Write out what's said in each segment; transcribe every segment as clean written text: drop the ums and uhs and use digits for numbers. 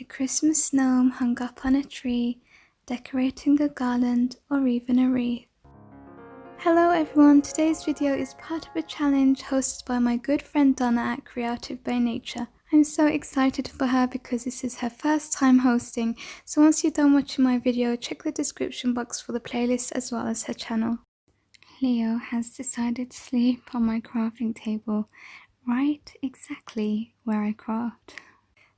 A Christmas gnome hung up on a tree, decorating a garland or even a wreath. Hello everyone, today's video is part of a challenge hosted by my good friend Donna at CreArtive By Nature. I'm so excited for her because this is her first time hosting, so once you're done watching my video, check the description box for the playlist as well as her channel. Leo has decided to sleep on my crafting table, right exactly where I craft.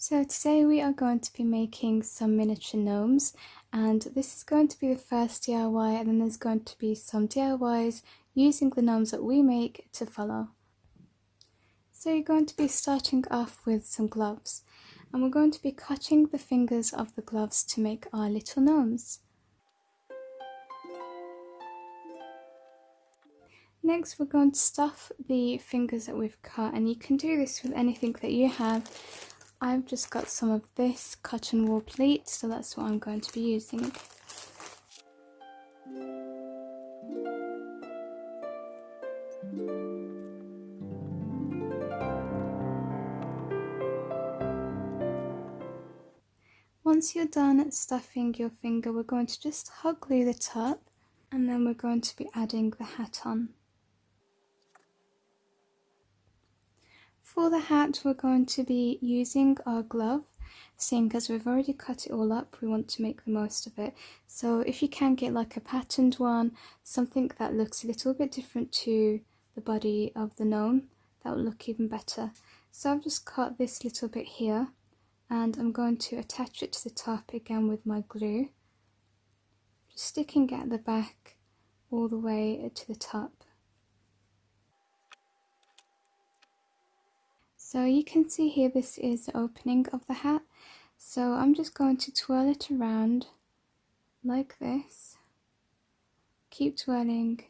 So today we are going to be making some miniature gnomes, and this is going to be the first DIY, and then there's going to be some DIYs using the gnomes that we make to follow. So you're going to be starting off with some gloves, and we're going to be cutting the fingers of the gloves to make our little gnomes. Next we're going to stuff the fingers that we've cut, and you can do this with anything that you have. I've just got some of this cotton wool pleat, so that's what I'm going to be using. Once you're done stuffing your finger, we're going to just hot glue the top, and then we're going to be adding the hat on. For the hat, we're going to be using our glove. Seeing as we've already cut it all up, we want to make the most of it. So if you can get like a patterned one, something that looks a little bit different to the body of the gnome, that will look even better. So I've just cut this little bit here, and I'm going to attach it to the top again with my glue, just sticking at the back all the way to the top. So you can see here, this is the opening of the hat. So I'm just going to twirl it around like this. Keep twirling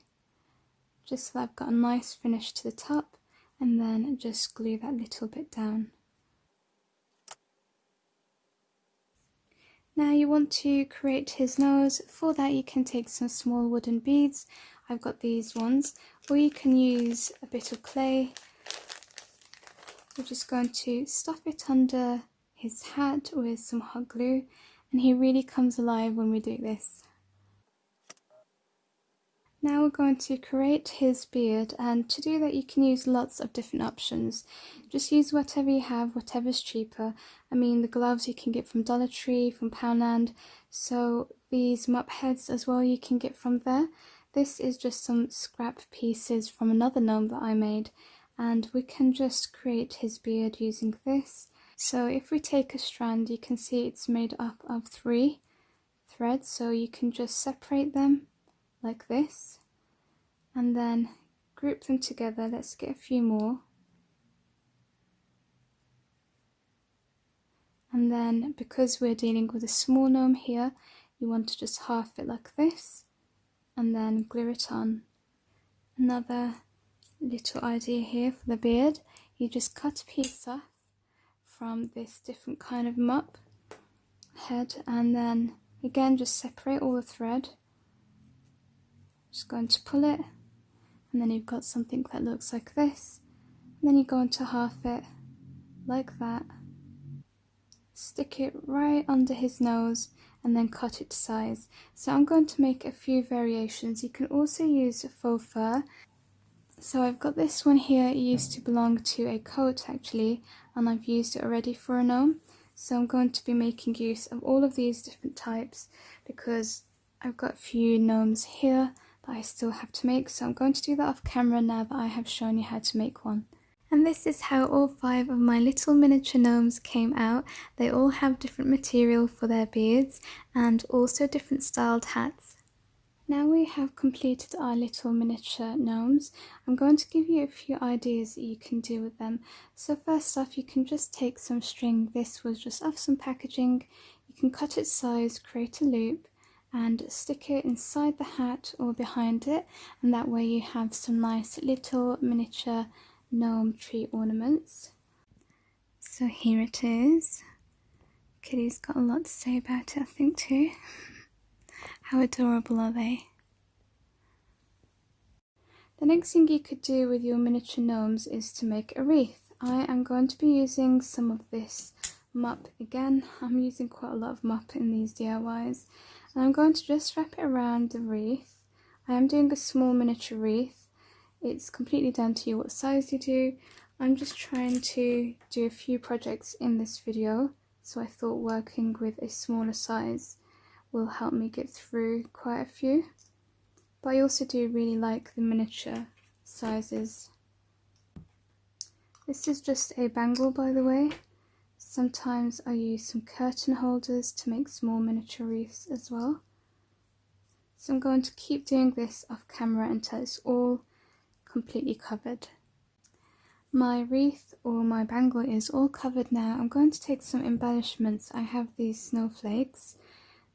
just so that I've got a nice finish to the top, and then just glue that little bit down. Now you want to create his nose. For that you can take some small wooden beads. I've got these ones, or you can use a bit of clay. We're just going to stuff it under his hat with some hot glue, and he really comes alive when we do this. Now we're going to create his beard, and to do that you can use lots of different options. Just use whatever you have, whatever's cheaper. I mean, the gloves you can get from Dollar Tree, from Poundland, so these mop heads as well you can get from there. This is just some scrap pieces from another gnome that I made, and we can just create his beard using this. So if we take a strand, you can see it's made up of 3 threads, so you can just separate them like this and then group them together. Let's get a few more, and then because we're dealing with a small gnome here, you want to just half it like this and then glue it on. Another little idea here for the beard, you just cut a piece off from this different kind of mop head, and then again just separate all the thread. Just going to pull it, and then you've got something that looks like this, and then you go into half it like that, stick it right under his nose, and then cut it to size. So I'm going to make a few variations. You can also use faux fur. So I've got this one here. It used to belong to a coat actually, and I've used it already for a gnome. So I'm going to be making use of all of these different types because I've got a few gnomes here that I still have to make. So I'm going to do that off camera now that I have shown you how to make one. And this is how all 5 of my little miniature gnomes came out. They all have different material for their beards and also different styled hats. Now we have completed our little miniature gnomes, I'm going to give you a few ideas that you can do with them. So first off, you can just take some string. This was just off some packaging. You can cut its size, create a loop, and stick it inside the hat or behind it, and that way you have some nice little miniature gnome tree ornaments. So here it is. Kitty's got a lot to say about it, I think, too. How adorable are they? The next thing you could do with your miniature gnomes is to make a wreath. I am going to be using some of this mup again. I'm using quite a lot of mup in these DIYs, and I'm going to just wrap it around the wreath. I am doing a small miniature wreath. It's completely down to you what size you do. I'm just trying to do a few projects in this video, so I thought working with a smaller size will help me get through quite a few. But I also do really like the miniature sizes. This is just a bangle, by the way. Sometimes I use some curtain holders to make small miniature wreaths as well. So I'm going to keep doing this off camera until it's all completely covered. My wreath or my bangle is all covered now. I'm going to take some embellishments. I have these snowflakes.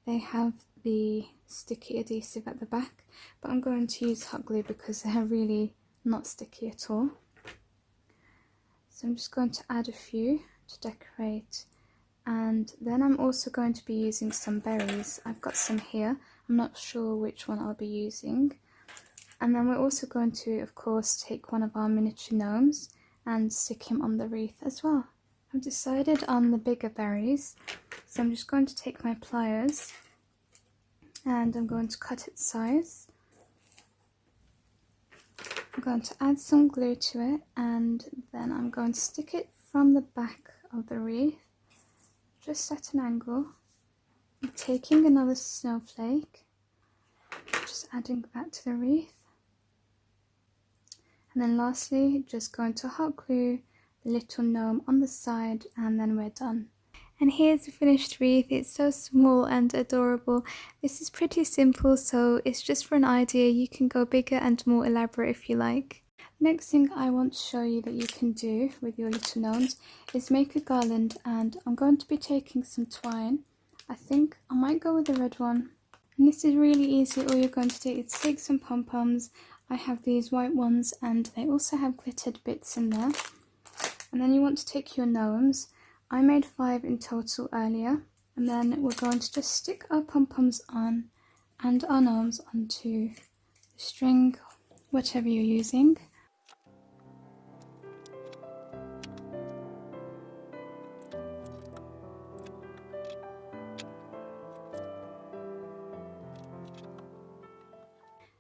They have the sticky adhesive at the back, but I'm going to use hot glue because they're really not sticky at all. So I'm just going to add a few to decorate, and then I'm also going to be using some berries. I've got some here. I'm not sure which one I'll be using. And then we're also going to, of course, take one of our miniature gnomes and stick him on the wreath as well. I've decided on the bigger berries, so I'm just going to take my pliers and I'm going to cut its size. I'm going to add some glue to it, and then I'm going to stick it from the back of the wreath, just at an angle. I'm taking another snowflake, just adding that to the wreath. And then lastly, just going to hot glue the little gnome on the side, and then we're done. And here's the finished wreath. It's so small and adorable. This is pretty simple, so it's just for an idea. You can go bigger and more elaborate if you like. The next thing I want to show you that you can do with your little gnomes is make a garland, and I'm going to be taking some twine. I think I might go with the red one. And this is really easy. All you're going to do is take some pom-poms. I have these white ones and they also have glittered bits in there. And then you want to take your gnomes. I made 5 in total earlier. And then we're going to just stick our pom-poms on and our gnomes onto the string, whatever you're using.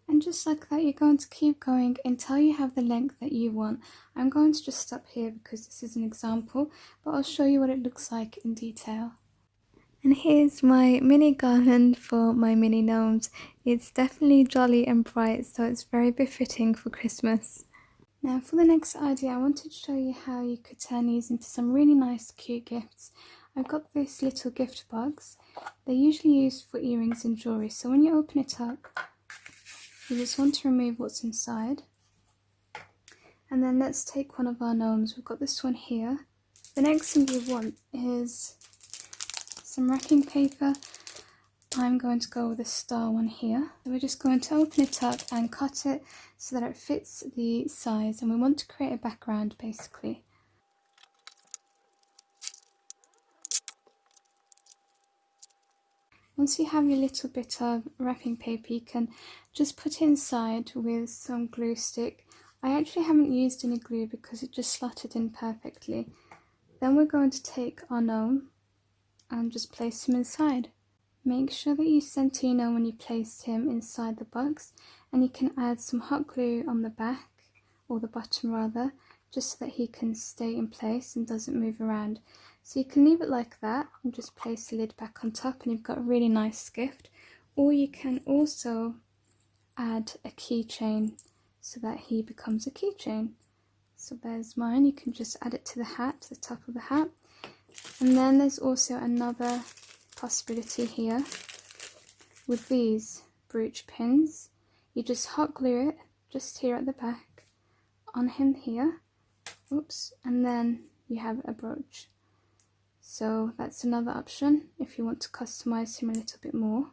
And just like that, you're going to keep going until you have the length that you want. I'm going to just stop here because this is an example, but I'll show you what it looks like in detail. And here's my mini garland for my mini gnomes. It's definitely jolly and bright, so it's very befitting for Christmas. Now for the next idea, I wanted to show you how you could turn these into some really nice cute gifts. I've got this little gift box. They're usually used for earrings and jewellery, so when you open it up, you just want to remove what's inside. And then let's take one of our gnomes. We've got this one here. The next thing you want is some wrapping paper. I'm going to go with a star one here. So we're just going to open it up and cut it so that it fits the size, and we want to create a background basically. Once you have your little bit of wrapping paper, you can just put it inside with some glue stick. I actually haven't used any glue because it just slotted in perfectly. Then we're going to take our gnome and just place him inside. Make sure that you center your gnome when you place him inside the box, and you can add some hot glue on the back, or the bottom rather, just so that he can stay in place and doesn't move around. So you can leave it like that and just place the lid back on top, and you've got a really nice gift. Or you can also add a keychain so that he becomes a keychain. So there's mine. You can just add it to the hat, to the top of the hat. And then there's also another possibility here with these brooch pins. You just hot glue it just here at the back on him here. Oops, and then you have a brooch. So that's another option if you want to customize him a little bit more.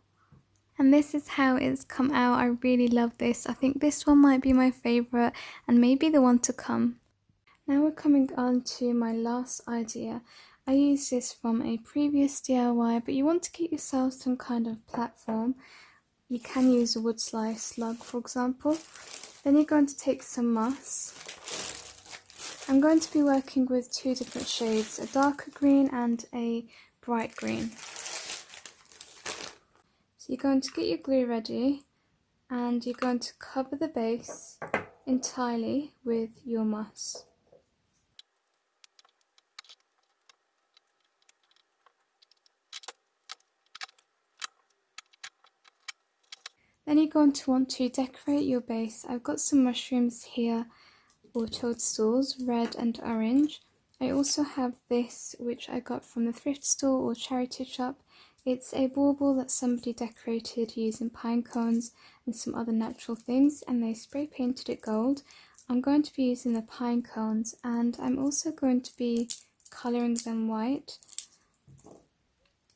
And this is how it's come out. I really love this. I think this one might be my favorite and maybe the one to come. Now we're coming on to my last idea. I used this from a previous DIY, but you want to get yourself some kind of platform. You can use a wood slice log, for example. Then you're going to take some moss I'm going to be working with two different shades, a darker green and a bright green. So you're going to get your glue ready and you're going to cover the base entirely with your moss. Then you're going to want to decorate your base. I've got some mushrooms here, or toadstools, red and orange. I also have this, which I got from the thrift store or charity shop. It's a bauble that somebody decorated using pine cones and some other natural things, and they spray painted it gold. I'm going to be using the pine cones, and I'm also going to be colouring them white.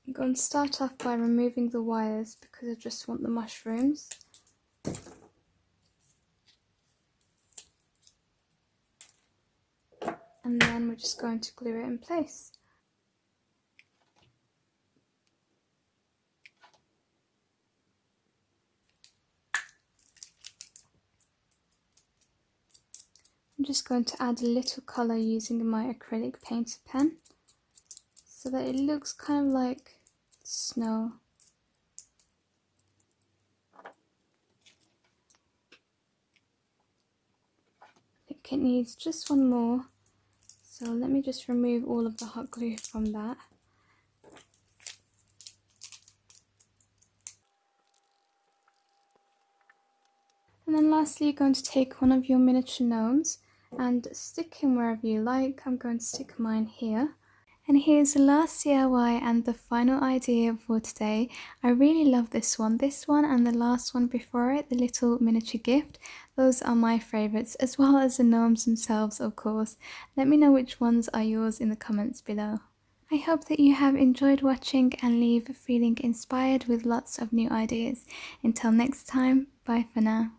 I'm going to start off by removing the wires because I just want the mushrooms. And then we're just going to glue it in place. I'm just going to add a little colour using my acrylic painter pen so that it looks kind of like snow. I think it needs just one more, so let me just remove all of the hot glue from that. And then lastly, you're going to take one of your miniature gnomes and stick him wherever you like. I'm going to stick mine here. And here's the last DIY and the final idea for today. I really love this one and the last one before it, the little miniature gift. Those are my favourites, as well as the gnomes themselves, of course. Let me know which ones are yours in the comments below. I hope that you have enjoyed watching and leave feeling inspired with lots of new ideas. Until next time, bye for now.